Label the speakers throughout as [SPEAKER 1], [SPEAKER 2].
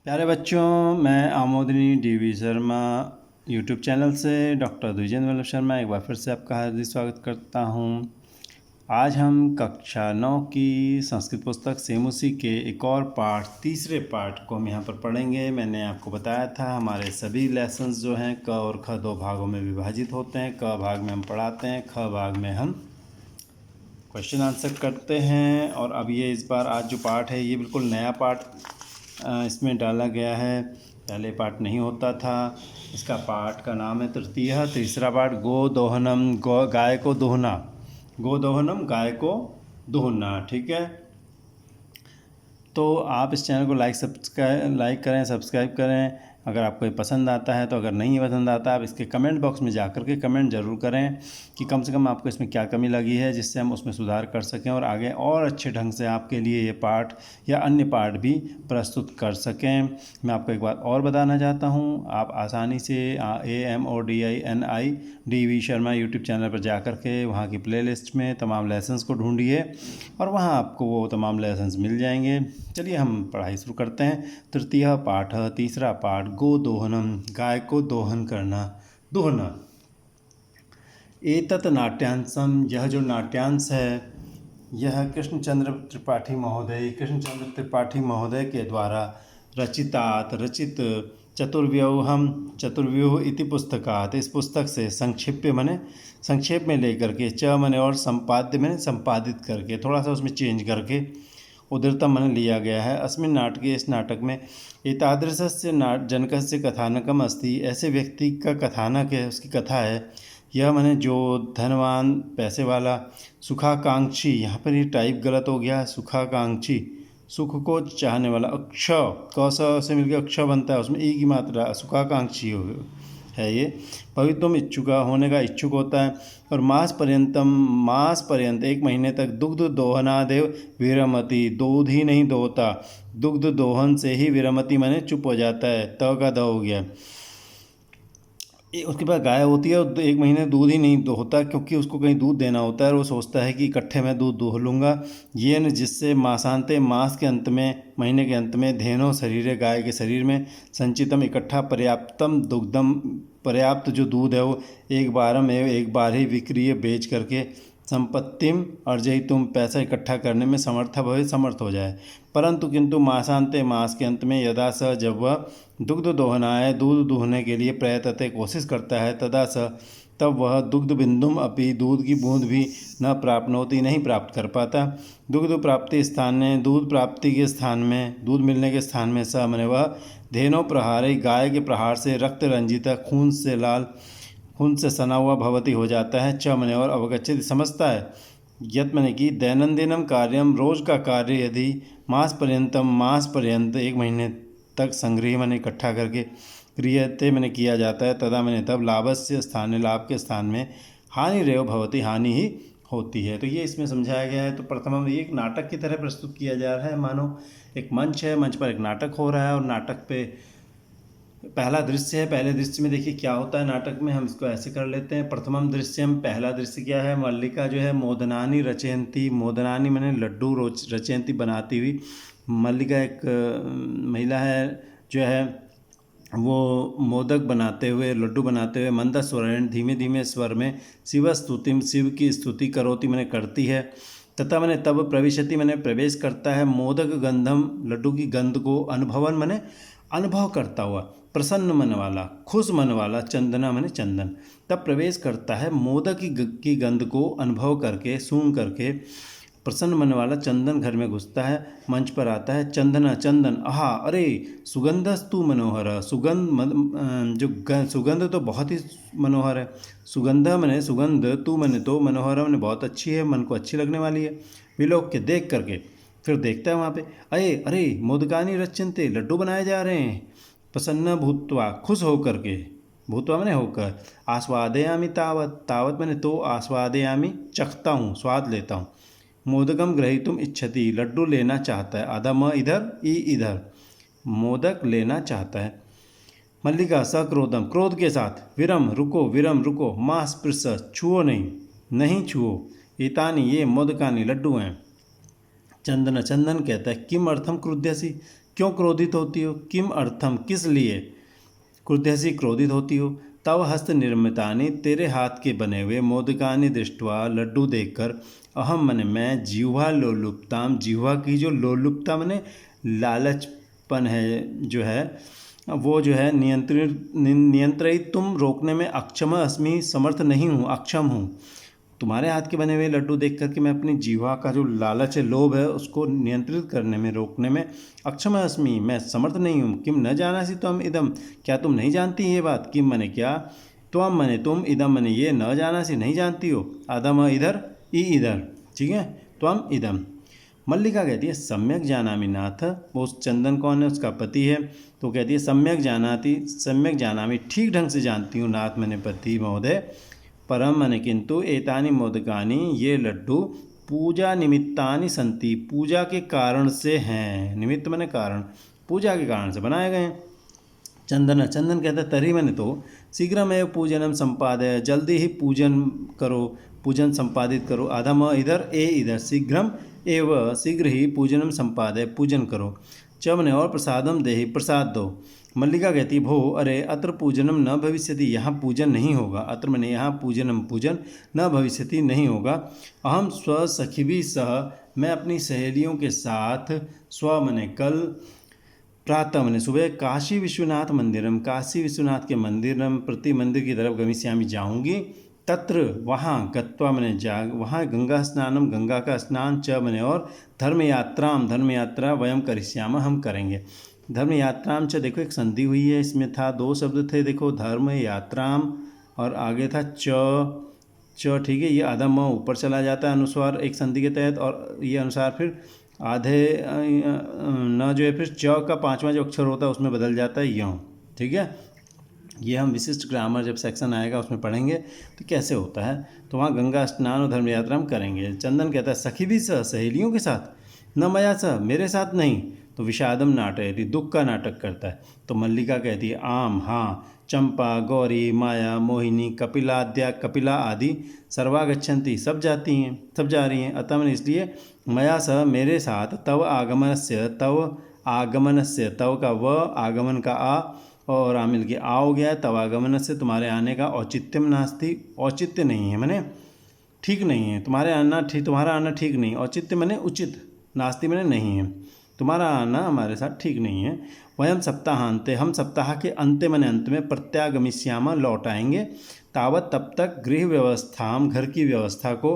[SPEAKER 1] प्यारे बच्चों, मैं आमोदनी डीवी शर्मा यूट्यूब चैनल से डॉक्टर द्विजेंद्र वल्लभ शर्मा एक बार फिर से आपका हार्दिक स्वागत करता हूं। आज हम कक्षा 9 की संस्कृत पुस्तक सेमुसी के एक और पाठ तीसरे पाठ को हम यहाँ पर पढ़ेंगे। मैंने आपको बताया था हमारे सभी लेसन्स जो हैं क और ख दो भागों में विभाजित होते हैं। क भाग में हम पढ़ाते हैं, ख भाग में हम क्वेश्चन आंसर करते हैं। और अब ये इस बार आज जो पाठ है ये बिल्कुल नया पाठ इसमें डाला गया है। पहले पाठ नहीं होता था। इसका पाठ का नाम है तृतीय, तीसरा पाठ गो दोहनम, गाय को दोहना, गो दोहनम गाय को दोहना। ठीक है, तो आप इस चैनल को लाइक करें, सब्सक्राइब करें अगर आपको ये पसंद आता है। तो अगर नहीं पसंद आता आप इसके कमेंट बॉक्स में जा कर के कमेंट ज़रूर करें कि कम से कम आपको इसमें क्या कमी लगी है, जिससे हम उसमें सुधार कर सकें और आगे और अच्छे ढंग से आपके लिए ये पाठ या अन्य पाठ भी प्रस्तुत कर सकें। मैं आपको एक बात और बताना चाहता हूँ, आप आसानी से AMODINI शर्मा यूट्यूब चैनल पर जा कर के वहाँ की प्लेलिस्ट में तमाम लेसन्स को ढूंढिए और वहाँ आपको वो तमाम लेसन्स मिल जाएंगे। चलिए हम पढ़ाई शुरू करते हैं। तृतीय पाठ, तीसरा पाठ गो दोहनम, गाय को दोहन करना, दोहना। एतत् नाट्यांशम, यह जो नाट्यांश है यह कृष्णचंद्र त्रिपाठी महोदय के द्वारा रचित चतुर्व्यूह इति पुस्तकात, इस पुस्तक से संक्षेप में लेकर के च मने और संपाद्य मैंने संपादित करके थोड़ा सा उसमें चेंज करके उद्धृतम मन लिया गया है। अस्मिन् नाटके, इस नाटक में एतादृशस्य जनकस्य कथानकम अस्ति, ऐसे व्यक्ति का कथानक है, उसकी कथा है। यह मैंने जो धनवान, पैसे वाला, सुखाकांक्षी, यहाँ पर ये टाइप गलत हो गया है, सुखाकांक्षी, सुख को चाहने वाला, अक्ष कौस से मिलकर अक्ष बनता है, उसमें ई की मात्रा, सुखाकांक्षी है ये। पवित्रम इच्छुका, होने का इच्छुक होता है। और मास पर्यंत 1 महीने तक दुग्ध दोहनादेव विरमति, दूध ही नहीं दोहता, दुग्ध दोहन से ही विरमति माने चुप हो जाता है, त का द हो गया। उसके बाद गाय होती है और 1 महीने दूध ही नहीं दोहता, क्योंकि उसको कहीं दूध देना होता है और वो सोचता है कि इकट्ठे मैं दूध दोह लूँगा। ये न जिससे मासांते, मास के अंत में, महीने के अंत में, धेनो शरीर, गाय के शरीर में, संचितम इकट्ठा, पर्याप्तम दुग्धम, पर्याप्त जो दूध है वो एक बार ही विक्रीय बेच करके संपत्तिम अर्जयितुम, पैसा इकट्ठा करने में समर्थ हो जाए। परंतु किंतु मासांते, मास के अंत में, यदा स, जब वह दुग्ध दोहनाय, दूध दूहने के लिए प्रयतते, कोशिश करता है, तदा स, तब वह दुग्ध बिंदुम अपि, दूध की बूंद भी न प्राप्नोति, नहीं प्राप्त कर पाता। दुग्ध प्राप्ति स्थान में, दूध प्राप्ति के स्थान में, दूध मिलने के स्थान में, स मने वह धेनो प्रहारे, गाय के प्रहार से, रक्त रंजित, खून से लाल, खून से सना हुआ, भवती हो जाता है। च मने और अवगच्छति, समझता है। यत मने कि दैनंदिनम कार्यम, रोज का कार्य, यदि मास पर्यंत 1 महीने तक संग्रह मैंने इकट्ठा करके क्रियते मैंने किया जाता है, तदा मैंने तब लाभस्य स्थान, लाभ के स्थान में हानि रेव भवती, हानि ही होती है। तो ये इसमें समझाया गया है। तो प्रथम ये एक नाटक की तरह प्रस्तुत किया जा रहा है, मानो एक मंच है, मंच पर एक नाटक हो रहा है और नाटक पे पहला दृश्य है। पहले दृश्य में देखिए क्या होता है नाटक में, हम इसको ऐसे कर लेते हैं। प्रथमम दृश्यम, पहला दृश्य क्या है, मल्लिका जो है मोदनानी रचयंती, मोदनानी मैंने लड्डू रचयंती, बनाती हुई। मल्लिका एक महिला है जो है वो मोदक बनाते हुए, लड्डू बनाते हुए, मंद स्वरेण, धीमे धीमे स्वर में, शिव स्तुतिम, शिव की स्तुति करोति मैंने करती है। तथा मैंने तब प्रविशति मैंने प्रवेश करता है, मोदक गंधम, लड्डू की गंध को, अनुभवन मैंने अनुभव करता हुआ, प्रसन्न मन वाला, खुश मन वाला, चंदना मैंने चंदन, तब प्रवेश करता है मोदक की गंध को अनुभव करके, सूंघ करके, प्रसन्न मन वाला चंदन घर में घुसता है। मंच पर आता है, चंदना चंदन, आहा अरे सुगंधस्तु मनोहर, सुगंध तो बहुत ही मनोहर है। सुगंध मैंने सुगंध, तू मैंने तो, मनोहर मैंने बहुत अच्छी है, मन को अच्छी लगने वाली है। विलोक के, देख करके, फिर देखता है वहाँ पे, अरे मोदकानी रच्यन्ते, लड्डू बनाए जा रहे हैं। प्रसन्न भूत्वा, खुश होकर के, भूतवा मैंने होकर, आस्वादयामी तावत मैंने तो, आस्वादयामी चखता हूँ, स्वाद लेता हूँ। मोदकम ग्रहीतुम इच्छति, लड्डू लेना चाहता है, आधा म इधर ई इधर, मोदक लेना चाहता है। मल्लिका सक्रोधम, क्रोध के साथ, विरम रुको, मां स्पृश, छुओ नहीं छुओ, एतानी ये मोदकानी लड्डू हैं। चंदन कहता है, किम अर्थम क्रुध्यसी, क्यों क्रोधित होती हो? किम अर्थम, किस लिए? क्रुद्धसी, क्रोधित होती हो? तव हस्त निर्मितानि, तेरे हाथ के बने हुए, मोदकानि दृष्ट्वा, लड्डू देखकर, अहम मने मैं, जीवा लोलुप्ताम, जीवा की जो लोलुपता मने लालचपन है जो है, वो जो है नियंत्रित तुम रोकने में अक्षम अस्मि, समर्थ नहीं हूँ, अक्षम हूँ। तुम्हारे हाथ के बने हुए लड्डू देख करके मैं अपनी जीवा का जो लालच है, लोभ है, उसको नियंत्रित करने में, रोकने में अक्षम अस्मि, मैं समर्थ नहीं हूँ। किम न जानासि त्वम इदम, क्या तुम नहीं जानती ये बात? किम मने क्या, त्वम मने तुम, इदम मने ये, न जानासि नहीं जानती हो। अदम इधर, ई इधर, ठीक है, त्वम इदम। मल्लिका कहती है सम्यक जानामि नाथ, वो उस चंदन कौन है? उसका पति है। तो कहती है सम्यक जानाति, सम्यक जानामि, ठीक ढंग से जानती हूँ नाथ मैंने पति महोदय। परम मने किंतु, एतानि मोदकानि, ये लड्डू, पूजा निमित्तानि संति, पूजा के कारण से हैं। निमित्त मने कारण, पूजा के कारण से बनाए गए हैं। चंदन, चंदन कहता है तरी मैंने तो शीघ्रमेव पूजनम संपादय, जल्दी ही पूजन करो, पूजन संपादित करो। अधम इधर, ए इधर, शीघ्रम एव, शीघ्र ही पूजनम संपादय, पूजन करो। च मैंने और प्रसादम देहि, प्रसाद दो। मल्लिका कहती भो, अरे अत्र पूजनम न भविष्यति, यहाँ पूजन नहीं होगा। अत्र मैंने यहाँ पूजनम, पूजन, न भविष्यति नहीं होगा। अहम स्व सखिभी सह, मैं अपनी सहेलियों के साथ, स्व मैंने कल, प्रातः मैंने सुबह, काशी विश्वनाथ मंदिरम, काशी विश्वनाथ के मंदिरम प्रति, मंदिर की तरफ गमिष्यामि जाऊंगी। तत्र वहाँ, गत्वा मैंने जाग, वहाँ गंगा स्नानम, गंगा का स्नान, च मैंने और, धर्म यात्राम, धर्म यात्रा, वयम करिष्याम, हम करेंगे। धर्म यात्राम च, देखो एक संधि हुई है, इसमें था दो शब्द थे, देखो धर्म यात्राम और आगे था च, ठीक है। ये आधा म ऊपर चला जाता है अनुस्वार एक संधि के तहत, और ये अनुसार फिर आधे न जो है फिर च का पांचवा जो अक्षर होता है उसमें बदल जाता है यों, ठीक है। ये हम विशिष्ट ग्रामर जब सेक्शन आएगा उसमें पढ़ेंगे तो कैसे होता है। तो वहाँ गंगा स्नान और धर्म यात्रा हम करेंगे। चंदन कहता है सखी भी सह, सहेलियों के साथ, न मया सह, मेरे साथ नहीं। तो विषादम नाटयति, दुख का नाटक करता है। तो मल्लिका कहती है आम, हाँ। चंपा, गौरी, माया, मोहिनी, कपिलाद्या, कपिला आदि, सर्वागच्छन्ति, सब जाती हैं, सब जा रही हैं। अतः मैंने इसलिए, मया सह, मेरे साथ, तव आगमनस्य, तव आगमनस्य, तव का व, आगमन का आ, और आ मिल के आ हो गया है। तव आगमन से, तुम्हारे आने का, औचित्यम नास्ति, औचित्य नहीं है, मैंने ठीक नहीं है, तुम्हारे आना ठीक, तुम्हारा आना ठीक नहीं। औचित्य मैंने उचित, नास्ति मैंने नहीं है, तुम्हारा आना हमारे साथ ठीक नहीं है। वयम सप्ताहांते, हम सप्ताह के अंत मैंने अंत में, प्रत्यागमिष्यामा, लौट आएंगे। तावत, तब तक, गृह व्यवस्थाम, घर की व्यवस्था को,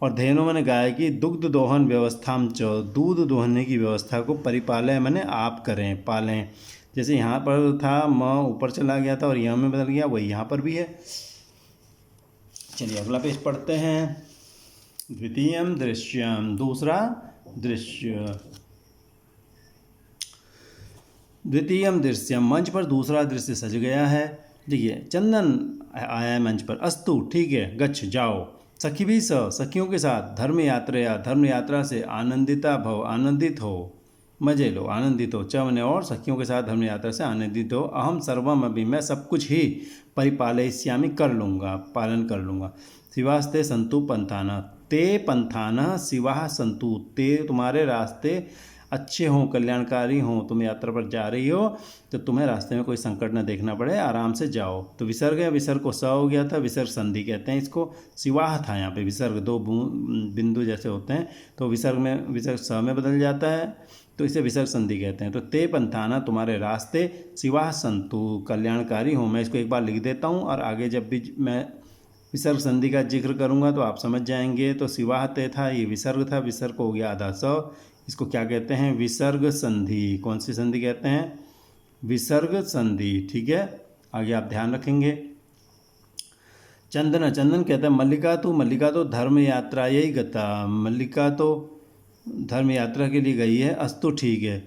[SPEAKER 1] और धेनु मैंने गाय की, दुग्ध दोहन व्यवस्थाम च, दूध दोहने की व्यवस्था को, परिपालय मैंने आप करें, पालें। जैसे यहाँ पर था म ऊपर चला गया था और यहाँ में बदल गया, वही यहाँ पर भी है। चलिए अगला पेज पढ़ते हैं। द्वितीयम दृश्यम, दूसरा दृश्य। द्वितीयम दृश्यम, मंच पर दूसरा दृश्य सज गया है। देखिए चंदन आया है मंच पर। अस्तु, ठीक है, गच्छ, जाओ। सखी भी स, सखियों के साथ, धर्म यात्रा, धर्म यात्रा से, आनंदिता भव, आनंदित हो, मजे लो, आनंदित हो। च मैंने और, सखियों के साथ धर्म यात्रा से आनंदित हो। अहम सर्वम अभी, मैं सब कुछ ही, परिपालयिष्यामि, कर लूँगा, पालन कर लूँगा। शिवास्ते संतु पंथाना, ते पंथाना शिवा संतु, ते तुम्हारे रास्ते अच्छे हों, कल्याणकारी हों। तुम यात्रा पर जा रही हो तो तुम्हें रास्ते में कोई संकट न देखना पड़े, आराम से जाओ। तो विसर्ग है, विसर्ग को स हो गया था, विसर्ग संधि कहते हैं इसको। शिवाह था यहाँ पे, विसर्ग दो बिंदु जैसे होते हैं तो विसर्ग में, विसर्ग स में बदल जाता है, तो इसे विसर्ग संधि कहते हैं। तो ते पंथाना, तुम्हारे रास्ते, शिवाह संतु, कल्याणकारी हों। मैं इसको एक बार लिख देता हूँ और आगे जब भी मैं विसर्ग संधि का जिक्र करूँगा तो आप समझ जाएंगे। तो शिवाह ते था, ये विसर्ग था, विसर्ग हो गया आधा स, इसको क्या कहते हैं, विसर्ग संधि। कौन सी संधि कहते हैं, विसर्ग संधि, ठीक है। आगे आप ध्यान रखेंगे। चंदन, चंदन कहता है मल्लिका तो धर्म यात्रा यही गता, मल्लिका तो धर्म यात्रा के लिए गई है। अस्तु, ठीक है।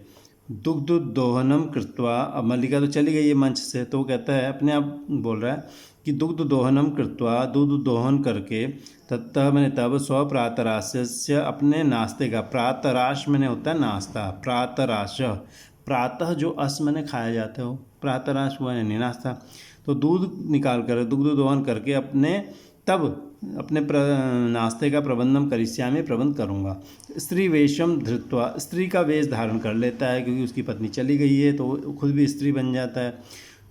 [SPEAKER 1] दुग्ध दोहनम कृत्वा, अब मल्लिका तो चली गई है मंच से, तो वो कहता है, अपने आप बोल रहा है कि दुग्ध दोहनम कृत्वा, दूध दोहन करके, तत्तः मैंने तब, स्व प्रातरास्य, अपने नाश्ते का, प्रातराश मैंने होता है नाश्ता, प्रातराश, प्रातः जो अस मैंने खाया जाता है वो प्रातराश हुआ यानी नाश्ता। तो दूध निकाल कर, दुग्ध दोहन करके, अपने तब अपने नाश्ते का प्रबंधम करिष्यामि, प्रबंध करूँगा। स्त्री वेशम धृत्वा, स्त्री का वेश धारण कर लेता है क्योंकि उसकी पत्नी चली गई है तो खुद भी स्त्री बन जाता है।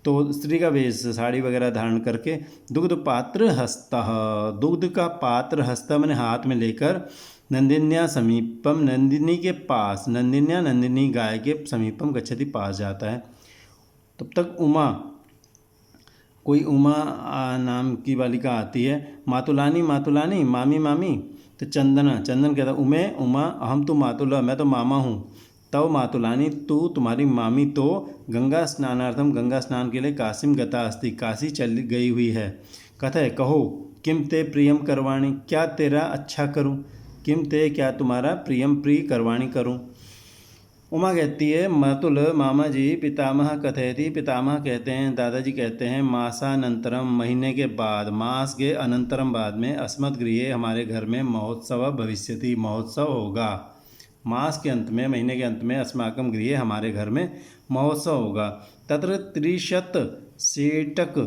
[SPEAKER 1] तो स्त्री का वेश साड़ी वगैरह धारण करके दुग्ध पात्र हस्तः, दुग्ध का पात्र हस्तः मैंने हाथ में लेकर नंदिन्या समीपम, नंदिनी के पास, नंदिन्या नंदिनी गाय के समीपम गच्छति, पास जाता है। तब तक उमा, कोई उमा नाम की बालिका आती है। मातुलानी मातुलानी, मामी मामी। तो चंदना, चंदन कहता उमे उमा, अहम तो मातुला, मैं तो मामा हूँ। तव मातुलानी, तू तुम्हारी मामी तो गंगा स्नानार्थम, गंगा स्नान के लिए काशीम गता अस्ति, काशी चली गई हुई है। कथा है, कहो किम ते प्रियम करवाणी, क्या तेरा अच्छा करूं, किम ते क्या तुम्हारा प्रियम प्रिय करवाणी करूं। उमा कहती है, मातुल मामा जी, पितामह कथयति, पितामह कहते हैं, दादाजी कहते हैं, मासानंतरम, महीने के बाद, मास के अनंतरम बाद में, अस्मत् गृहे हमारे घर में महोत्सव भविष्यति, महोत्सव होगा। मास के अंत में, महीने के अंत में, अस्माकम गृहे हमारे घर में महोत्सव होगा। तत्र 30 सेटक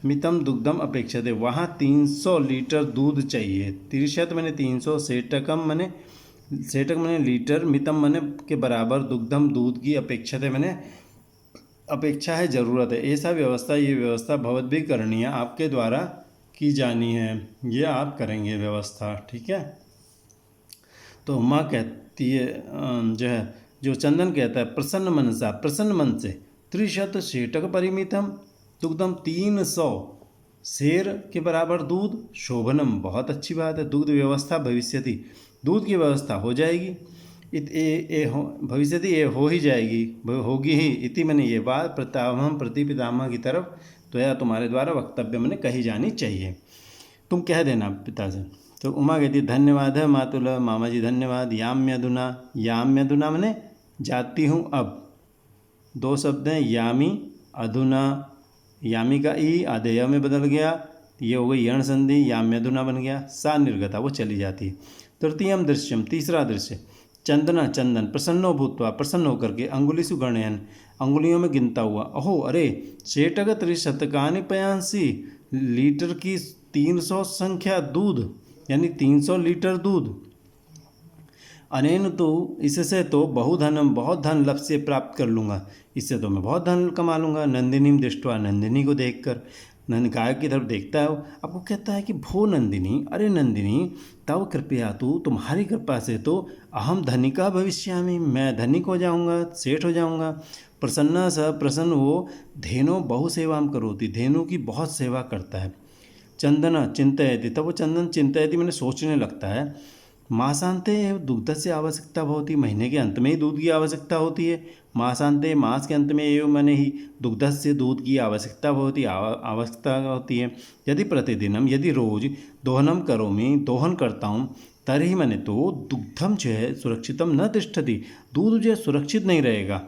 [SPEAKER 1] मितम दुग्धम अपेक्षते, वहाँ 300 लीटर दूध चाहिए। 30 मैंने 300, सेटकम मैंने, सेटक मैंने लीटर, मितम मैंने के बराबर, दुग्धम दूध की, अपेक्षते मैंने अपेक्षा है, ज़रूरत है। ऐसा व्यवस्था, ये व्यवस्था भवत भी करनी है, आपके द्वारा की जानी है, ये आप करेंगे व्यवस्था, ठीक है। तो माँ कहती है जो है, जो चंदन कहता है, प्रसन्न मनसा, प्रसन्न मन से, 30 सेटक परिमितम दुग्धम, 300 शेर के बराबर दूध, शोभनम, बहुत अच्छी बात है, दुग्ध व्यवस्था भविष्यति, दूध की व्यवस्था हो जाएगी। भविष्यति, ये हो ही जाएगी, होगी ही। इति मैंने ये बात प्रतामह प्रति पितामह की तरफ, तो यह तुम्हारे द्वारा वक्तव्य मैंने कही जानी चाहिए, तुम कह देना पिता से। तो उमा कहती, धन्यवाद है मातुल, मामा जी धन्यवाद। याम्यधुना, याम्यधुना मैंने जाती हूँ अब। 2 शब्द हैं, यामी अधुना, यामी का ई आदेय में बदल गया, ये हो गई यण संधि, याम्यधुना बन गया, सा निर्गता, वो चली जाती है। तृतीयम दृश्यम, तीसरा दृश्य, चंदना, चंदन, प्रसन्नो भूत्वा, प्रसन्न होकर के, अंगुलिसु गणयन, अंगुलियों में गिनता हुआ, अहो अरे, सेटक 30 पयांसी, लीटर की 300 संख्या दूध, यानी 300 लीटर दूध। अनेन तो, इससे तो बहुधनम, बहुत धन लक्ष्य प्राप्त कर लूँगा, इससे तो मैं बहुत धन कमा लूँगा। नंदिनी दृष्टवा, नंदिनी को देखकर, नंद गाय की तरफ देखता है, आपको कहता है कि भो नंदिनी, अरे नंदिनी, तव कृपया तू, तुम्हारी कृपा से तो अहम धनिका भविष्यामि, मैं धनिक हो जाऊँगा, सेठ हो जाऊँगा। प्रसन्न स, प्रसन्न वो, धेनो बहु सेवाम करोति, धेनु की बहुत सेवा करता है। चंदन चिंतयति, तब वो चंदन चिंतयति मैंने सोचने लगता है। मासांते दुग्ध से आवश्यकता होती, महीने के अंत में ही दूध की आवश्यकता होती है। मासांते, मास के अंत में एवं मैंने ही दुग्ध से दूध की आवश्यकता होती है। यदि प्रतिदिनम, यदि रोज दोहनम करोमि, दोहन करता हूँ, तभी मैंने तो दुग्धम जो है सुरक्षितम न तिष्ठति, दूध जो है सुरक्षित नहीं रहेगा,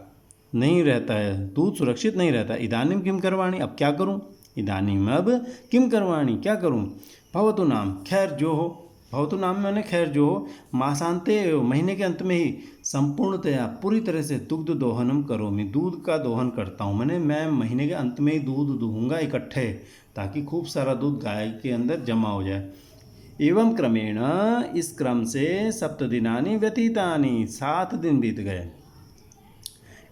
[SPEAKER 1] नहीं रहता है, दूध सुरक्षित नहीं रहता। इदानीम किम करवाणी, अब क्या करूँ, इदानीम अब किम करवाणी, क्या करूँ। भवतु नाम, खैर जो हो, भवतु नाम मैंने खैर जो हो, मासांते, महीने के अंत में ही, संपूर्णतया पूरी तरह से, दुग्ध दोहनम करोमि, दूध का दोहन करता हूँ, मैं महीने के अंत में ही दूध दूहूँगा इकट्ठे, ताकि खूब सारा दूध गाय के अंदर जमा हो जाए। एवं क्रमेण, इस क्रम से, 7 दिनानि व्यतीतानि, 7 दिन बीत गए।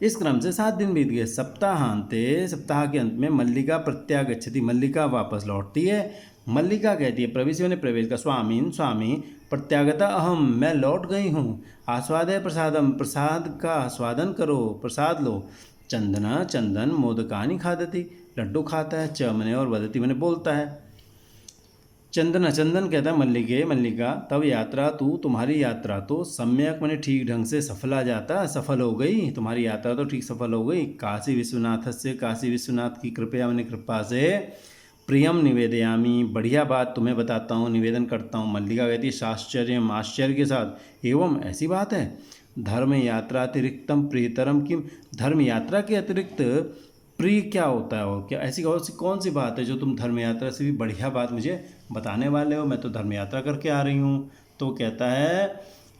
[SPEAKER 1] इस क्रम से 7 दिन बीत गए। सप्ताहांते, सप्ताह के अंत में, मल्लिका प्रत्यागच्छति, मल्लिका वापस लौटती है। मल्लिका कहती है, प्रवेश ने प्रवेश का, स्वामीन स्वामी, प्रत्यागता अहम, मैं लौट गई हूँ। आस्वादय प्रसादम, प्रसाद का आस्वादन करो, प्रसाद लो। चंदना, चंदन, मोदकानि खादति, लड्डू खाता है। च मने, और वदति मैंने बोलता है। चंदना, चंदन कहता है मल्लिके, मल्लिका, तब यात्रा तू, तुम्हारी यात्रा तो, सम्यक मैंने ठीक ढंग से, सफला जाता, सफल हो गई, तुम्हारी यात्रा तो ठीक सफल हो गई। काशी विश्वनाथ से, काशी विश्वनाथ की कृपया मैंने कृपा से, प्रियम निवेदयामी, बढ़िया बात तुम्हें बताता हूँ, निवेदन करता हूँ। मल्लिका कहती है, साश्चर्य, आश्चर्य के साथ, एवं ऐसी बात है, धर्म यात्रा अतिरिक्तम प्रियतरम किम, धर्म यात्रा के अतिरिक्त प्रिय क्या होता है, और क्या ऐसी कौन सी बात है जो तुम धर्म यात्रा से भी बढ़िया बात मुझे बताने वाले हो, मैं तो धर्म यात्रा करके आ रही हूँ। तो कहता है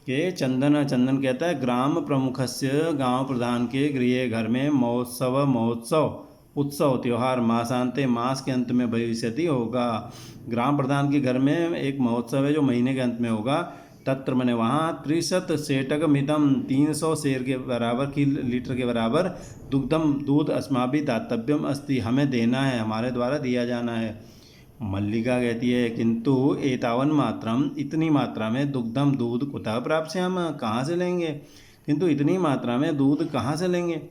[SPEAKER 1] कि चंदन, चंदन कहता है, ग्राम प्रमुखस्य, गांव प्रधान के गृह, घर में महोत्सव, महोत्सव उत्सव त्यौहार मासांते मास के अंत में भविष्यति होगा। ग्राम प्रधान के घर में एक महोत्सव है जो महीने के अंत में होगा। तत्र मैंने वहाँ 63 सेटक मितम 300 शेर के बराबर की लीटर के बराबर दुग्धम दूध अस्माभि दातव्यम अस्ति, हमें देना है, हमारे द्वारा दिया जाना है। मल्लिका कहती है किंतु एतावन मात्रम, इतनी मात्रा में दुग्धम दूध कुतः प्राप्त, हम कहाँ से लेंगे, किंतु इतनी मात्रा में दूध कहाँ से लेंगे।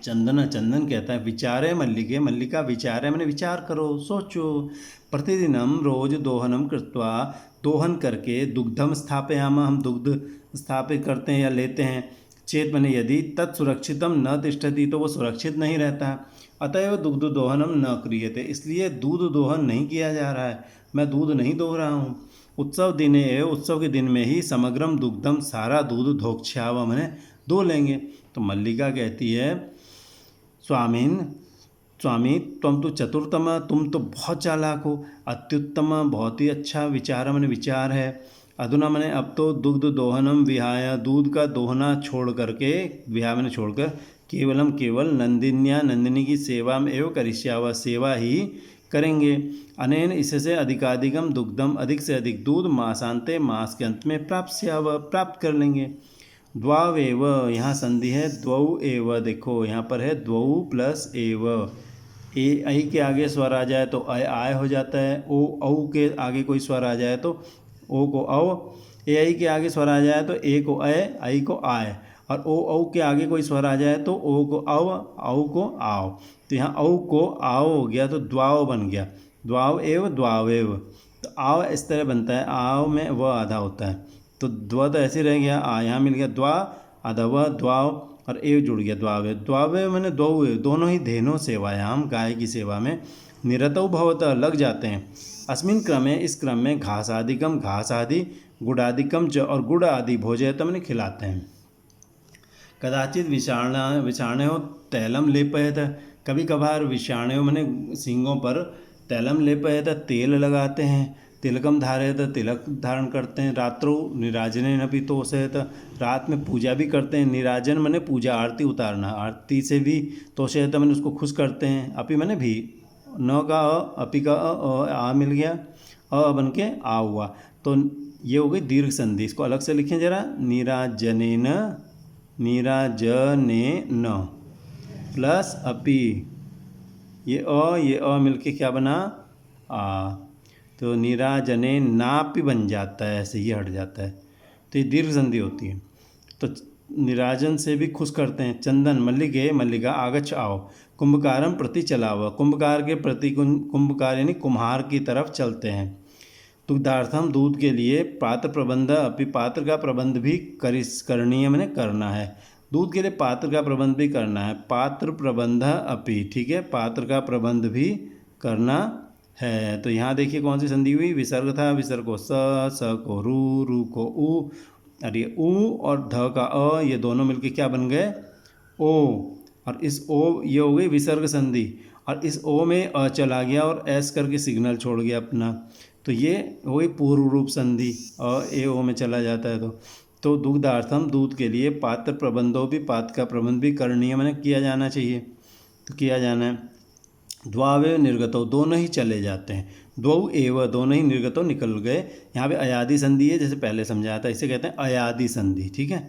[SPEAKER 1] चंदन कहता है विचारे मल्लिके, मल्लिका विचारे मैंने विचार करो, सोचो। प्रतिदिनम रोज दोहनम कृत्वा, दोहन करके दुग्धम स्थापयाम, हम दुग्ध स्थापित करते हैं या लेते हैं। चेत मैंने यदि तत्सुरक्षितम न तिष्ठति, तो वो सुरक्षित नहीं रहता। अतएव दुग्ध दोहनम न क्रियते, इसलिए दूध दोहन नहीं किया जा रहा है, मैं दूध नहीं दोह रहा हूँ। उत्सव दिने, उत्सव के दिन में ही समग्रम दुग्धम, सारा दूध धोक्षाव मैंने दो लेंगे। तो मल्लिका कहती है स्वामी तुम तो चतुर्थम, तुम तो बहुत चालाक हो। अत्युत्तम, बहुत ही अच्छा विचार मैंने विचार है। अधुना मैंने अब तो दुग्ध दोहनम विहाय, दूध का दोहना छोड़ करके, विहाय मैंने छोड़कर, केवल नंदिन्या, नंदिनी की सेवा में एवं करिष्याव, सेवा ही करेंगे। अनेन, इससे अधिकाधिकम दुग्धम, अधिक से अधिक दूध, मासांते मास के अंत में प्राप्त कर लेंगे। द्वावेव, यहाँ संधि है द्वौ एव, देखो यहाँ पर है द्वौ प्लस एव। ए आई के आगे स्वर आ जाए तो आय हो जाता है, ओ औ के आगे कोई स्वर आ जाए तो ओ को औ, ए आई के आगे स्वर आ जाए तो ए को अय, आई को आय, और ओ औ के आगे कोई स्वर आ जाए तो ओ को औ, औ को आओ। तो यहाँ औ को आओ हो गया तो द्वाव बन गया, द्वाव एव द्वावेव। तो आव इस तरह बनता है, आव में व आधा होता है, तो द्व तो ऐसे रह गया, आ यहाँ मिल गया द्वा, आधा व द्वाव, और एव जुड़ गया द्वावे। द्वावे मैंने दो, दोनों ही धेनो सेवायाम, गाय की सेवा में निरतौ भवतः, लग जाते हैं। अस्मिन क्रमे, इस क्रम में घासादिकम, घास आदि, गुड़ादिकम च, और गुड़ आदि भोजयत मैंने खिलाते हैं। कदाचित विषाणे हो तैलम लेपयत, कभी कभार विषाणे मैंने सींगों पर तैलम लेपयत, तेल लगाते हैं। तिलकम धारयत, तिलक धारण करते हैं। रात्रो निराजने नपि तोषयत, रात में पूजा भी करते हैं। निराजन मैंने पूजा, आरती उतारना, आरती से भी तोषयत मैंने उसको खुश करते हैं। अपि मैंने भी, न का अ, अपि का आ मिल गया, अ बन के आ हुआ, तो ये हो गई दीर्घ संधि। इसको अलग से लिखें जरा, निराजनेन, निराजनेन प्लस अपि, ये अ मिलके क्या बना, आ, तो निराजने नापि बन जाता है, ऐसे ही हट जाता है, तो ये दीर्घ संधि होती है। तो निराजन से भी खुश करते हैं। चंदन, मल्लिके, मल्लिका, आगच्छ आओ। कुंभकारम प्रति चलाव, कुंभकार के प्रति, कुंभकार यानी कुम्हार की तरफ चलते हैं। दुग्धार्थम, दूध के लिए, पात्र प्रबंध अपि, पात्र का प्रबंध भी करणीय मैंने करना है, दूध के लिए पात्र का प्रबंध भी करना है। पात्र प्रबंध अपि, ठीक है, पात्र का प्रबंध भी करना है। तो यहाँ देखिए कौन सी संधि हुई, विसर्ग था, विसर्ग को स को रू को उ, और ये उ और ध का अ, ये दोनों मिलके क्या बन गए, ओ, और इस ओ, ये हो गई विसर्ग संधि, और इस ओ में अ चला गया और एस करके सिग्नल छोड़ गया अपना, तो ये हो गई पूर्व रूप संधि, अ ए ओ में चला जाता है। तो दुग्धार्थम, दूध के लिए, पात्र प्रबंधों भी, पात्र का प्रबंध भी करणीय मैंने किया जाना चाहिए, तो किया जाना है। द्वावेव निर्गतो, दोनों ही चले जाते हैं। द्वौ एव, दोनों ही निर्गतो निकल गए। यहाँ पे अयादि संधि है, जैसे पहले समझाया था, इसे कहते हैं अयादि संधि, ठीक है।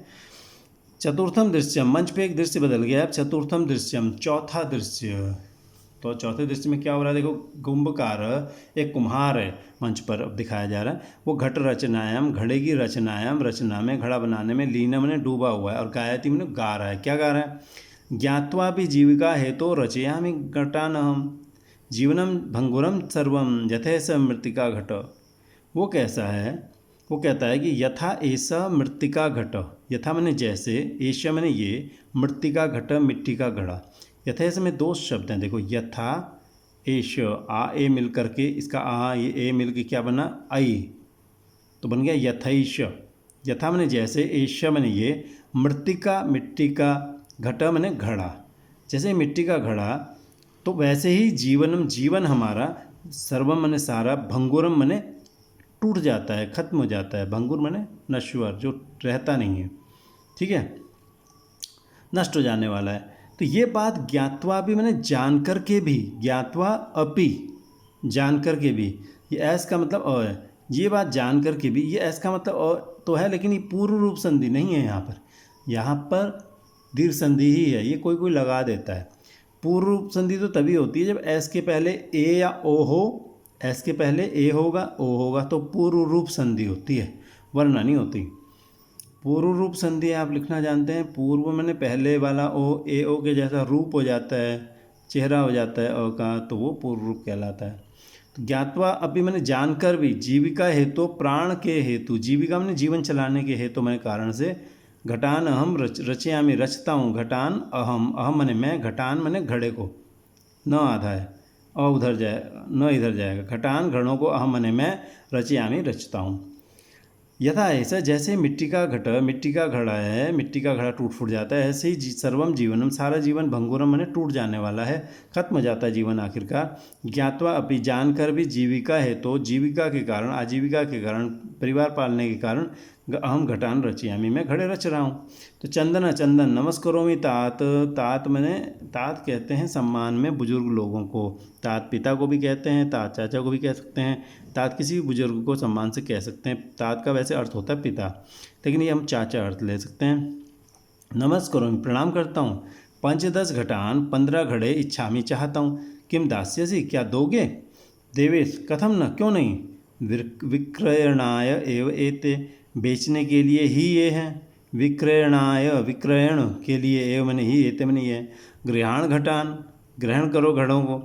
[SPEAKER 1] चतुर्थम दृश्यम, मंच पे एक दृश्य बदल गया, अब चतुर्थम दृश्यम, चौथा दृश्य। तो चौथे दृश्य में क्या हो रहा है, देखो कुंभकार, एक कुम्हार है मंच पर अब दिखाया जा रहा है, वो घट रचनायाम, घड़े की रचनायाम, रचना में, घड़ा बनाने में, लीना मैंने डूबा हुआ है, और गायती मैंने गा रहा है। क्या गा रहा है, ज्ञात्वा भी जीविका हेतु रचयामि घटानहम, जीवनम भंगुरम सर्वम यथेस मृत्तिका घट। वो कैसा है, वो कहता है कि यथा ऐसा मृत्तिका घट, यथा मैंने जैसे, ऐसा मैंने ये, मृत्तिका घट मिट्टी का घड़ा। यथेस में दो शब्द हैं, देखो यथा एश, आ ए मिल करके, इसका आ ये ए मिल के क्या बना, आई, तो बन गया यथैश। यथा मैंने जैसे, ऐसा मैंने ये, मृत्तिका मिट्टी का, घट मैंने घड़ा, जैसे मिट्टी का घड़ा, तो वैसे ही जीवनम, जीवन हमारा, सर्वम मैंने सारा, भंगुरम मैंने टूट जाता है, खत्म हो जाता है, भंगुर मैंने नश्वर, जो रहता नहीं है, ठीक है, नष्ट हो जाने वाला है। तो ये बात ज्ञात्वा भी मैंने जान कर के भी, ज्ञात्वा अपि जान कर के भी, ये ऐस का मतलब अ है। ये बात जान कर के भी, ये ऐस का मतलब अ तो है, लेकिन ये पूर्व रूप संधि नहीं है यहाँ पर। यहाँ पर दीर्घ संधि ही है, ये कोई कोई लगा देता है। पूर्व रूप संधि तो तभी होती है जब एस के पहले ए या ओ हो, एस के पहले ए होगा ओ होगा तो पूर्व रूप संधि होती है, वरना नहीं होती। पूर्व रूप संधि आप लिखना जानते हैं, पूर्व मैंने पहले वाला ओ ए ओ के जैसा रूप हो जाता है, चेहरा हो जाता है अ का, तो वो पूर्व रूप कहलाता है। तो ज्ञात्वा अभी मैंने जानकर भी, जीविका हेतु प्राण के हेतु, जीविका मैंने जीवन चलाने के हेतु मैंने कारण से, घटान अहम रचयामी रचता हूँ, घटान अहम, अहम मैंने मैं, घटान मैंने घड़े को, न आधा है अ उधर जाए न इधर जाएगा, घटान घड़ों को अहम मैंने मैं, रचयामी रचता हूँ। यथा ऐसा जैसे मिट्टी का घड़ा है, मिट्टी का घड़ा टूट फूट जाता है, ऐसे ही सर्वम जीवनम, सारा जीवन भंगुरम मैंने टूट जाने वाला है, खत्म हो जाता है जीवन आखिरकार। ज्ञात्वा अपि जानकर भी, जीविका है तो जीविका के कारण, आजीविका के कारण, परिवार पालने के कारण, अहम घटान रचयामी, मैं घड़े रच रहा हूँ। तो चंदन चंदन नमस्करोमि तात, तात मैंने, तात कहते हैं सम्मान में बुजुर्ग लोगों को, तात पिता को भी कहते हैं, तात चाचा को भी कह सकते हैं, तात किसी भी बुजुर्ग को सम्मान से कह सकते हैं। तात का वैसे अर्थ होता है पिता, लेकिन ये हम चाचा अर्थ ले सकते हैं। नमस्करोमि प्रणाम करता हूँ, 5-10 घटान 15 घड़े इच्छामी चाहता हूँ, किम दास्यसि क्या दोगे, देवेश कथम न क्यों नहीं, विक्रयणाय एव एते बेचने के लिए ही ये हैं, विक्रयणाय विक्रयण के लिए एव मैंने ही एते मैंने ये, गृहाण घटान ग्रहण करो घड़ों को,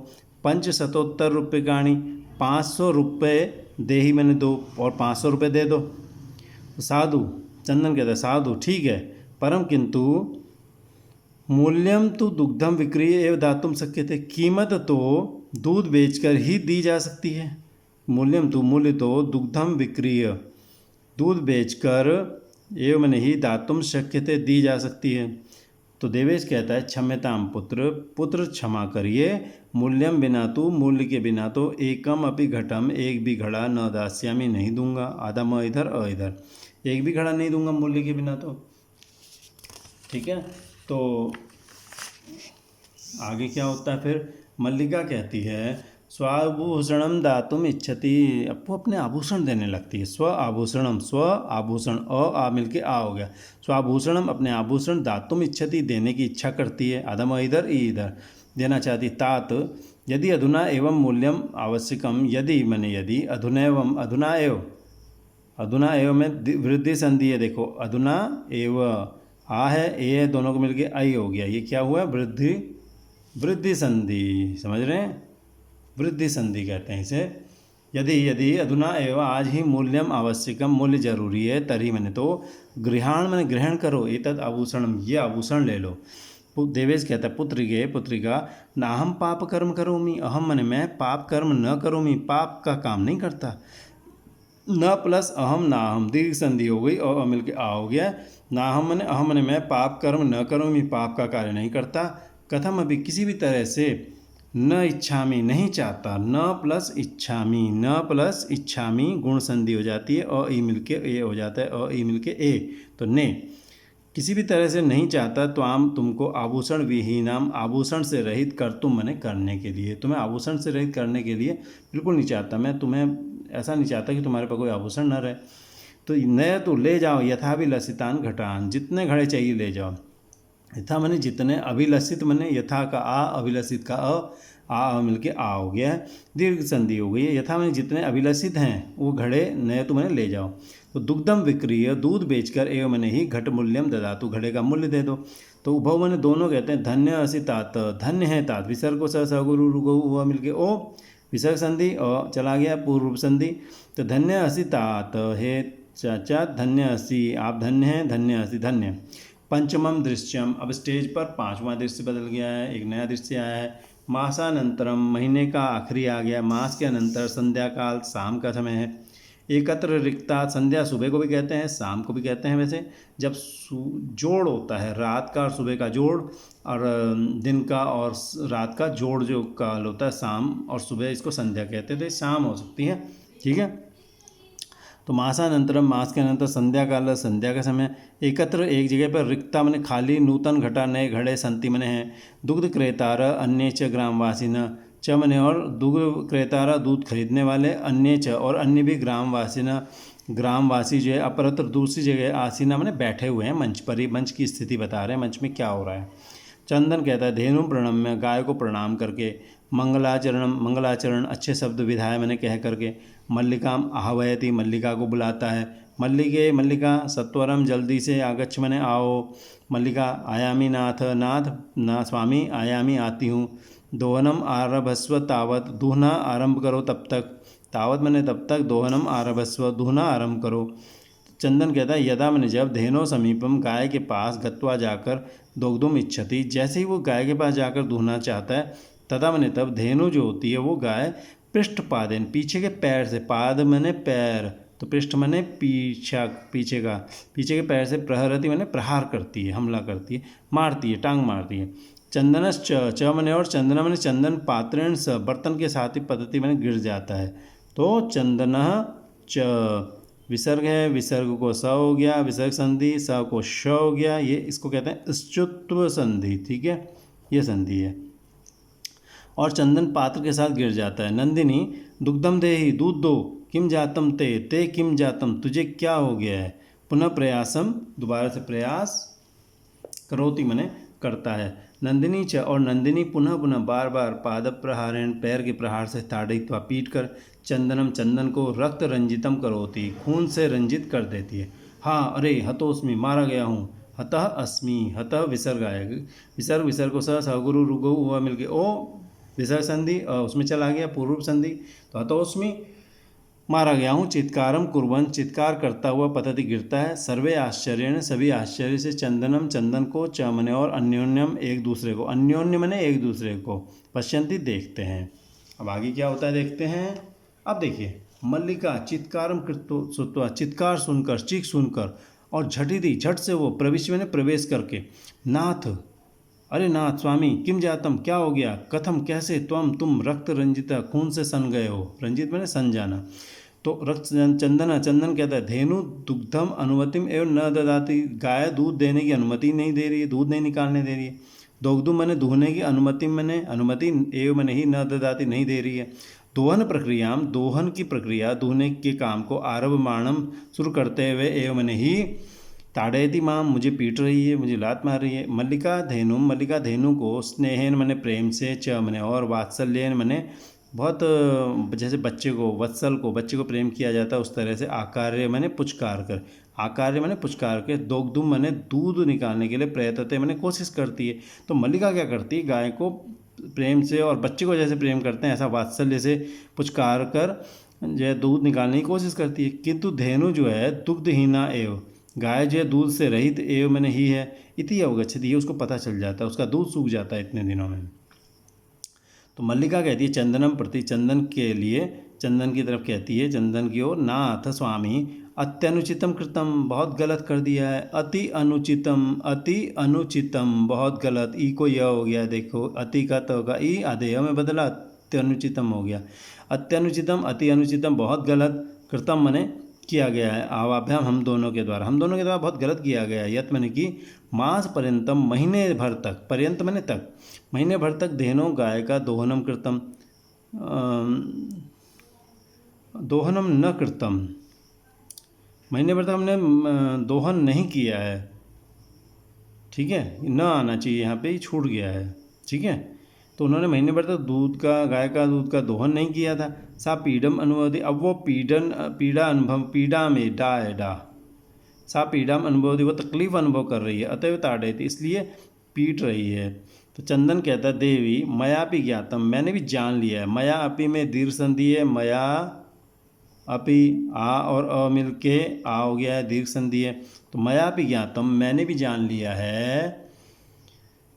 [SPEAKER 1] 500 रूप्यकाणी 500 रुपये दे ही मैंने दो, और 500 रुपये दे दो। साधु चंदन कहता है साधु ठीक है, परम किंतु मूल्यम तो दुग्धम विक्रिय एवं दातुम शक्यते, कीमत तो दूध बेचकर ही दी जा सकती है। मूल्यम तो मूल्य तो दुग्धम विक्रिय दूध बेचकर एवं मैंने ही दातुम शक्यते दी जा सकती है। तो देवेश कहता है क्षम्यताम पुत्र, पुत्र क्षमा करिए, मूल्यम बिना तो मूल्य के बिना तो एकम अपि घटम एक भी घड़ा न दास्यामी नहीं दूंगा, आधा म इधर अ इधर, एक भी घड़ा नहीं दूंगा मूल्य के बिना तो। ठीक है, तो आगे क्या होता है फिर, मल्लिका कहती है स्वाभूषणम दातुम इच्छति, अब वो अपने आभूषण देने लगती है, स्व आभूषणम, स्व आभूषण आ मिलके आ हो गया, स्वाभूषणम अपने आभूषण, दातुम इच्छति देने की इच्छा करती है, आधम इधर ई इधर देना चाहती, तात यदि अधुना एवं मूल्यम आवश्यकम, यदि मैंने यदि अधुनैवम, अधुना एव में वृद्धि संधि है, देखो अधुना एव आ है ए दोनों को मिलके आई हो गया, ये क्या हुआ वृद्धि संधि, समझ रहे हैं, वृद्धि संधि कहते हैं इसे। यदि अधुना एवं आज ही मूल्यम आवश्यकम, मूल्य जरूरी है, तरी मैंने तो गृहाण मैंने ग्रहण करो, एतद आभूषण ये आभूषण ले लो। देवेश कहता है पुत्रिका नाहम पाप कर्म करोमि, अहम मैंने मैं पाप कर्म न करोमि, पाप का काम नहीं करता, न प्लस अहम नाहम दीर्घ संधि हो गई और मिल के आ हो गया, नाहम मैंने अहम मैंने मैं पाप कर्म न करोमि, पाप का कार्य नहीं करता, कथम अभी किसी भी तरह से, न इच्छामी नहीं चाहता, न प्लस इच्छामी गुण संधि हो जाती है, और ई मिलके ए हो जाता है, और ई मिलके ए, तो ने किसी भी तरह से नहीं चाहता, तो आम तुमको आभूषण विहीनाम, आभूषण से रहित कर तुम मैंने करने के लिए, तुम्हें आभूषण से रहित करने के लिए बिल्कुल नहीं चाहता मैं, तुम्हें ऐसा नहीं चाहता कि तुम्हारे पास कोई आभूषण न रहे। तो नए तो ले जाओ, यथाभिलषितान घटान, जितने घड़े चाहिए ले जाओ, यथा मैंने जितने, अभिलषित मैंने यथा का आ, अभिलषित का आ मिलके आ हो गया है, दीर्घ संधि हो गई है, यथा मैंने जितने अभिलषित हैं वो घड़े नए तो मैंने ले जाओ। तो दुग्धम विक्रिय दूध बेचकर एवं मैंने ही घट मूल्यम ददातु, घड़े का मूल्य दे दो। तो उभव मैंने दोनों कहते हैं धन्य असि तात, धन्य है तात, विसर्ग को स गुरु रुगो हुआ मिलके ओ, विसर्ग संधि और चला गया पूर्व संधि, तो धन्य असि तात हे चाचा, धन्य असि आप धन्य हैं, धन्य असि धन्य। पंचमम दृश्यम, अब स्टेज पर 5वां दृश्य बदल गया है, एक नया दृश्य आया है, मासानंतरम महीने का आखिरी आ गया, मास के अनंतर संध्या काल शाम का समय है, एकत्र रिक्ता, संध्या सुबह को भी कहते हैं शाम को भी कहते हैं, वैसे जब जोड़ होता है रात का और सुबह का जोड़, और दिन का और रात का जोड़ जो काल होता है शाम और सुबह, इसको संध्या कहते हैं, तो शाम हो सकती है। ठीक है, तो मासानंतरम, मास के अनंतर संध्या काल, संध्या का समय, एकत्र एक जगह पर, रिक्ता मैंने खाली, नूतन घटा नए घड़े, संति मैंने हैं, दुग्ध क्रेतार अन्य च ग्रामवासी न, च मैंने और दुग्ध क्रेतारा दूध खरीदने वाले, अन्य च और अन्य भी ग्रामवासी न, ग्रामवासी जो है अपरत्र दूसरी जगह, आसीना मैंने बैठे हुए हैं मंच पर, ही मंच की स्थिति बता रहे हैं, मंच में क्या हो रहा है। चंदन कहता है धेनु प्रणम्य, गाय को प्रणाम करके, मंगलाचरण, मंगलाचरण अच्छे शब्द विधाय मैंने कह करके, मल्लिकाम आह्वयति, मल्लिका को बुलाता है, मल्लिके मल्लिका सत्वरम जल्दी से, आगच्छ मैंने आओ, मल्लिका आयामी नाथ, नाथ ना स्वामी आयामी आती हूँ, दोहनम आरभस्व तावत, दूहना आरंभ करो तब तक, तावत मैंने तब तक, दोहनम आरभस्व दूहना आरंभ करो। चंदन कहता है यदा मैंने जब, धेनो समीपम गाय के पास, गत्वा जाकर, दोग्धुम इच्छति जैसे ही वो गाय के पास जाकर दूहना चाहता है, तदा मैंने तब, धेनु जो होती है वो गाय, पृष्ठ पादेन पीछे के पैर से, पाद मैंने पैर, तो पृष्ठ मैंने पीछा, पीछे का, पीछे के पैर से, प्रहरती मैंने प्रहार करती है, हमला करती है, मारती है, टांग मारती है। चंदनस च मैंने और चंदना मैंने चंदन, पात्रेण स बर्तन के साथ ही पद्धति मैंने गिर जाता है, तो चंदन च विसर्ग है, विसर्ग को स हो गया, विसर्ग संधि, स को श हो गया, ये इसको कहते हैं स्तुत्व संधि, ठीक है, ये संधि है। और चंदन पात्र के साथ गिर जाता है। नंदिनी दुग्धम देहि, दूध दो, किम जातम ते, ते किम जातम, तुझे क्या हो गया है, पुनः प्रयासम, दोबारा से प्रयास, करोति मने करता है। नंदिनी च और नंदिनी पुनः पुनः बार बार, पाद प्रहारेण पैर के प्रहार से, ताड़ित्वा पीट कर, चंदनम चंदन को, रक्त रंजितम करोति खून से रंजित कर देती है। हाँ अरे हतोस्मि मारा गया हूँ, हतः अस्मि, हतः विसर्ग आएगा, विसर्ग, विसर्ग को सगुरु रुगु हुआ मिल गया, ओ विसर्ग संधि उसमें चला गया पूर्व संधि, तो हतोस्मि मारा गया हूँ, चित्कारम कुर्बन चित्कार करता हुआ पतति गिरता है, सर्वे आश्चर्य सभी आश्चर्य से, चंदनम चंदन को, चमने और अन्योन्यम एक दूसरे को, अन्योन्य मने एक दूसरे को, पश्यंती देखते हैं। अब आगे क्या होता है देखते हैं। अब देखिए मल्लिका चित्कारम कृतो सुत्वा, चित्कार सुनकर, चीख सुनकर, और झटिति झट से वो, प्रविष्ट मैंने प्रवेश करके, नाथ अरे नाथ स्वामी, किम जातम क्या हो गया, कथम कैसे, तुम रक्त रंजिता खून से सन गए हो, रंजित मैंने सन जाना, तो रक्त चंदन, चंदन कहता है धेनु दुग्धम अनुमतिम एवं न ददाती, गाय दूध देने की अनुमति नहीं दे रही है, दूध नहीं निकालने दे रही है। दोग्धु मैंने दूहने की अनुमति, मैंने अनुमति एवं मैंने ही न ददाती नहीं दे रही है। दोहन प्रक्रिया, दोहन की प्रक्रिया, दूहने के काम को, आरभमाणम शुरू करते हुए, एवं मैंने ही, ताड़यति माम मुझे पीट रही है, मुझे लात मार रही है। मल्लिका धेनु, मल्लिका धेनु को, स्नेहन मैंने प्रेम से, च मैंने और, वात्सल्यन मैंने बहुत, जैसे बच्चे को, वत्सल को, बच्चे को प्रेम किया जाता है उस तरह से, आकार्य मैंने पुचकार कर, आकार्य मैंने पुचकार के, दोग्धुम मैंने दूध निकालने के लिए, प्रयत्नते मैंने कोशिश करती है। तो मल्लिका क्या करती है, गाय को प्रेम से, और बच्चे को जैसे प्रेम करते हैं ऐसा वात्सल्य से पुचकार कर जो है दूध निकालने की कोशिश करती है। किंतु धेनु जो है दुग्धहीना एव, गाय जो है दूध से रहित, एव मैंने ही है, इति अवगच्छति, ये उसको पता चल जाता है, उसका दूध सूख जाता है इतने दिनों में। तो मल्लिका कहती है चंदनम प्रति, चंदन के लिए, चंदन की तरफ कहती है, चंदन की ओर, नाथ स्वामी अत्यनुचितम कृतम, बहुत गलत कर दिया है, अति अनुचितम, अति अनुचितम बहुत गलत, ई को यह हो गया, देखो अति का तो होगा ई, आधेय में बदला, अत्यनुचितम हो गया, अत्यनुचितम अति अनुचितम बहुत गलत, कृतम मने किया गया है, आवाभ्याम हम दोनों के द्वारा, हम दोनों के द्वारा बहुत गलत किया गया है। यत मैंने कि मास पर्यंतम महीने भर तक, पर्यंत मैंने तक, महीने भर तक, धेनो गाय का दोहनम कृतम, दोहनम न कृतम, महीने भर तक हमने दोहन नहीं किया है, ठीक है, न आना चाहिए यहाँ पे, छूट गया है, ठीक है। तो उन्होंने महीने भर तक दूध का, गाय का दूध का दोहन नहीं किया था। सा पीडम अनुभवती, अब वो पीड़ा अनुभव, पीड़ा में डा है, डा, सा पीड़ा अनुभवती, वो तकलीफ अनुभव कर रही है, अतएव ताड़यति इसलिए पीट रही है। तो चंदन कहता है देवी मया अपि ज्ञातम, मैंने भी जान लिया है, मया अपि में दीर्घ संधि है, मया अपि आ और अ मिल के आ हो गया है, दीर्घ संधि है, तो मया अपि ज्ञातम मैंने भी जान लिया है,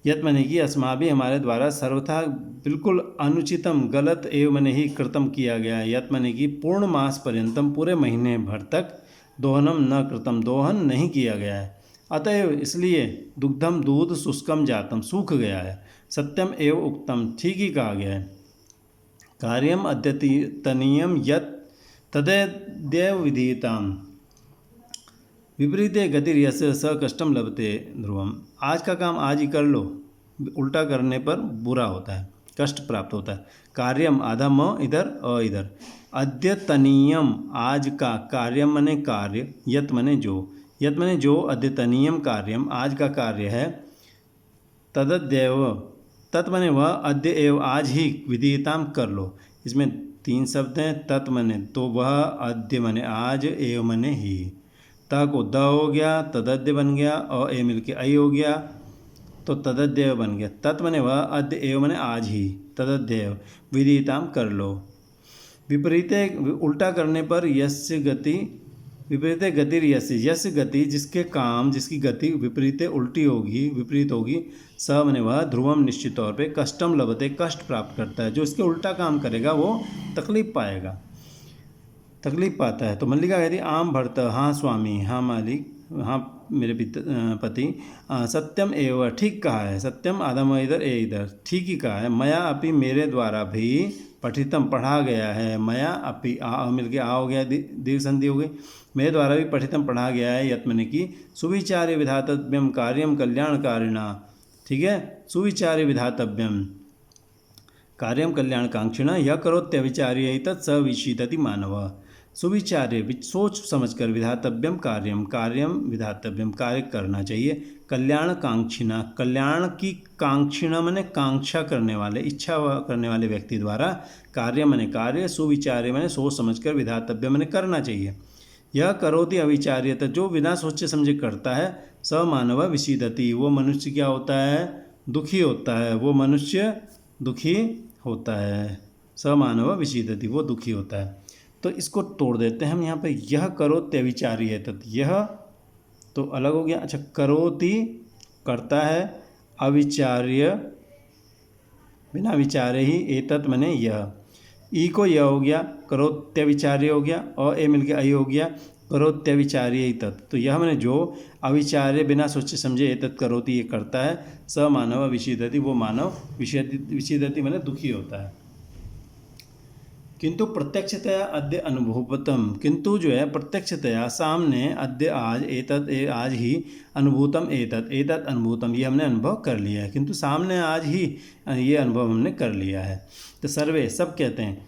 [SPEAKER 1] यत मैंने कि अस्माभि हमारे द्वारा, सर्वथा बिल्कुल अनुचितम गलत, एवं मैंने ही कृतम किया गया है, यत मैंने कि पूर्ण मास पर्यंतम पूरे महीने भर तक, दोहनम न कृतम दोहन नहीं किया गया है, अतएव इसलिए दुग्धम दूध शुष्कम जातम सूख गया है, सत्यम एवं उक्तम ठीक ही कहा गया है, कार्यम अद्यतनीयम यत तदेव विधीयताम विपरीते गतिर्यस्य स कष्टम लभते ध्रुवम। आज का काम आज ही कर लो, उल्टा करने पर बुरा होता है, कष्ट प्राप्त होता है। कार्यम आधा म इधर अ इधर। अद्यतनीयम आज का, कार्यम मने कार्य, यत मने जो, यत मने जो, अद्यतनीयम कार्यम आज का कार्य है। तदद्यव तत् मने वह, अद्य एव आज ही, विधीयताम कर लो। इसमें 3 शब्द हैं। तत् मने तो वह, अद्य मने आज, एव मने ही। त को द हो गया, तदद्य बन गया, और ए मिल के आई हो गया तो तदद्यव बन गया। तत् मने वह, अद्य एव मने आज ही, तदद्यव विधीयताम कर लो। विपरीते उल्टा करने पर यस्य गति, विपरीते गतिर यस्य, यस्य गति जिसके काम, जिसकी गति विपरीते उल्टी होगी, विपरीत होगी, स मने वह, ध्रुवम निश्चित तौर पे, कष्टम लभते कष्ट प्राप्त करता है। जो इसके उल्टा काम करेगा वो तकलीफ पाएगा, तकलीफ पाता है। तो मल्लिका कहती आम भर्त, हाँ स्वामी, हाँ मालिक, हाँ मेरे पति। सत्यम एव ठीक कहा है, सत्यम आधम इधर ए इधर, ठीक ही कहा है। मया अपि मेरे द्वारा भी, पठितम पढ़ा गया है, मया अपि आ मिल के आ हो गया, दीर्घ संधि हो गई, मेरे द्वारा भी पठितम पढ़ा गया है। यत्मने की सुविचार्य विधातव्यम कार्यम कल्याणकारिणा, ठीक है, सुविचार्य विधातव्यम कार्यम कल्याणकांक्षिणा यह करोत्यविचार्य तत्स विशीदति मानव। सुविचार्य सोच समझकर, विधातव्यम कार्यम, कार्यम विधातव्यम कार्य करना चाहिए, कल्याणकांक्षिणा कल्याण की, कांक्षिणा मने कांक्षा करने वाले, इच्छा करने वाले व्यक्ति द्वारा, कार्य मने कार्य, सुविचार्य मने सोच समझकर, विधातव्य मने करना चाहिए। यह करोति अविचार्यत जो बिना सोचे समझे करता है, स मानव विशीदति वो मनुष्य क्या होता है, दुखी होता है, वो मनुष्य दुखी होता है। स मानव विशीदति वो दुखी होता है। तो इसको तोड़ देते हैं हम यहाँ पे, यह करोत्यविचार्य तत्, यह तो अलग हो गया। अच्छा, करोति करता है, अविचार्य बिना विचारे ही, एतत् मने यह, ई को यह हो गया, करोत्यविचार्य हो गया, और ए मिलके आई हो गया, करोत्यविचार्य तत्। तो यह मैंने जो अविचार्य बिना सोचे समझे एतत् करोति ये करता है, स मानव विशीदति वो मानव विशीदति मैंने दुखी होता है। किंतु प्रत्यक्षतया अद्य अनुभूतम, किंतु जो है प्रत्यक्षतया सामने, अद्य आज, एतत् आज ही, अनुभूतम एतत्, एतत् अनुभूतम ये हमने अनुभव कर लिया है। किंतु सामने आज ही ये अनुभव हमने कर लिया है। तो सर्वे सब कहते हैं,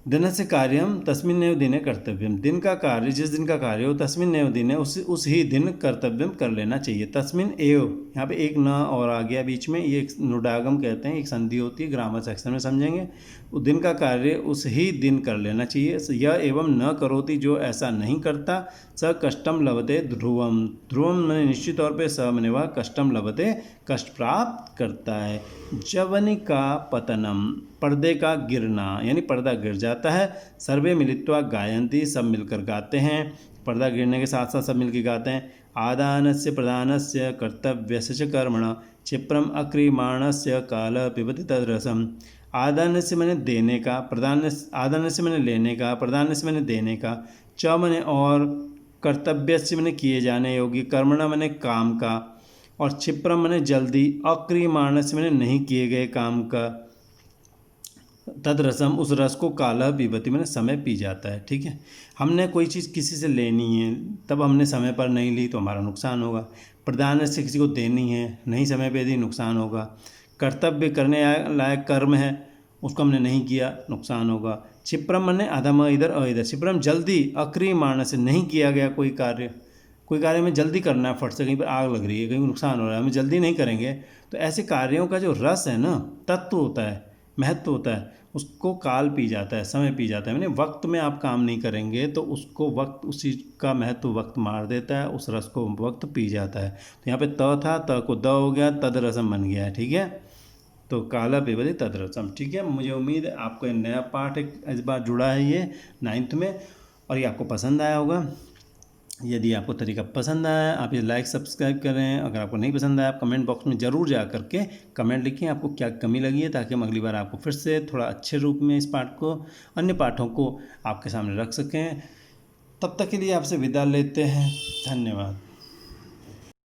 [SPEAKER 1] दिनस्य कार्यम तस्मिन्नेव दिने कर्तव्यम, दिन का कार्य जिस दिन का कार्य हो, तस्मिन्नेव दिने उस ही दिन कर्तव्यम कर लेना चाहिए। तस्मिन एव यहाँ पे एक न और आ गया बीच में, ये एक नुडागम कहते हैं, एक संधि होती है, ग्रामर सेक्शन में समझेंगे। उस दिन का कार्य उस ही दिन कर लेना चाहिए। यह एवं न करोति जो ऐसा नहीं करता, स कष्टम लभते ध्रुवम, ध्रुवम मैंने निश्चित तौर पे, स मैंने वह, कष्टम लभते कष्ट प्राप्त करता है। जवनिका पतनम पर्दे का गिरना, यानी पर्दा गिर जाता है। सर्वे मिलित्वा गायन्ति सब मिलकर गाते हैं, पर्दा गिरने के साथ साथ सब मिलकर गाते हैं। आदानस्य प्रदानस्य कर्तव्यस्य च कर्मणा क्षिप्रम अक्रियमाणस्य काल पिबति तद्रसम। आदान से मैंने देने का, प्रदान आदान से मैंने लेने का, प्रदान से मैंने देने का, च मैंने और, कर्तव्य से मैंने किए जाने योग्य, कर्मणा मैंने काम का, और क्षिप्रम मैंने जल्दी, अक्रियमाण से मैंने नहीं किए गए काम का, तद्रसम उस रस को, काला पीबती मैंने समय पी जाता है। ठीक है, हमने कोई चीज़ किसी से लेनी है, तब हमने समय पर नहीं ली तो हमारा नुकसान होगा। प्रदान से किसी को देनी है, नहीं समय पे दी, नुकसान होगा। कर्तव्य करने लायक कर्म है, उसको हमने नहीं किया, नुकसान होगा। क्षिप्रम मैंने अधम इधर अधर, क्षिप्रम जल्दी, अक्रियमाण से नहीं किया गया कोई कार्य में जल्दी करना है, फट से कहीं पर आग लग रही है, कहीं नुकसान हो रहा है, हमें जल्दी नहीं करेंगे तो ऐसे कार्यों का जो रस है ना, तत्व होता है, महत्व होता है, उसको काल पी जाता है, समय पी जाता है। मैंने वक्त में आप काम नहीं करेंगे तो उसको वक्त, उस चीज़ का महत्व वक्त मार देता है, उस रस को वक्त पी जाता है। तो यहाँ पे त था, त को द हो गया, तद रसम बन गया है। ठीक है, तो काला पिबति तद रसम। ठीक है, मुझे उम्मीद है आपको एक नया पार्ट इस बार जुड़ा है ये 9th में, और ये आपको पसंद आया होगा। यदि आपको तरीका पसंद आया, आप ये लाइक सब्सक्राइब करें। अगर आपको नहीं पसंद आया, आप कमेंट बॉक्स में ज़रूर जा करके कमेंट लिखें आपको क्या कमी लगी है, ताकि हम अगली बार आपको फिर से थोड़ा अच्छे रूप में इस पाठ को, अन्य पाठों को आपके सामने रख सकें। तब तक के लिए आपसे विदा लेते हैं, धन्यवाद।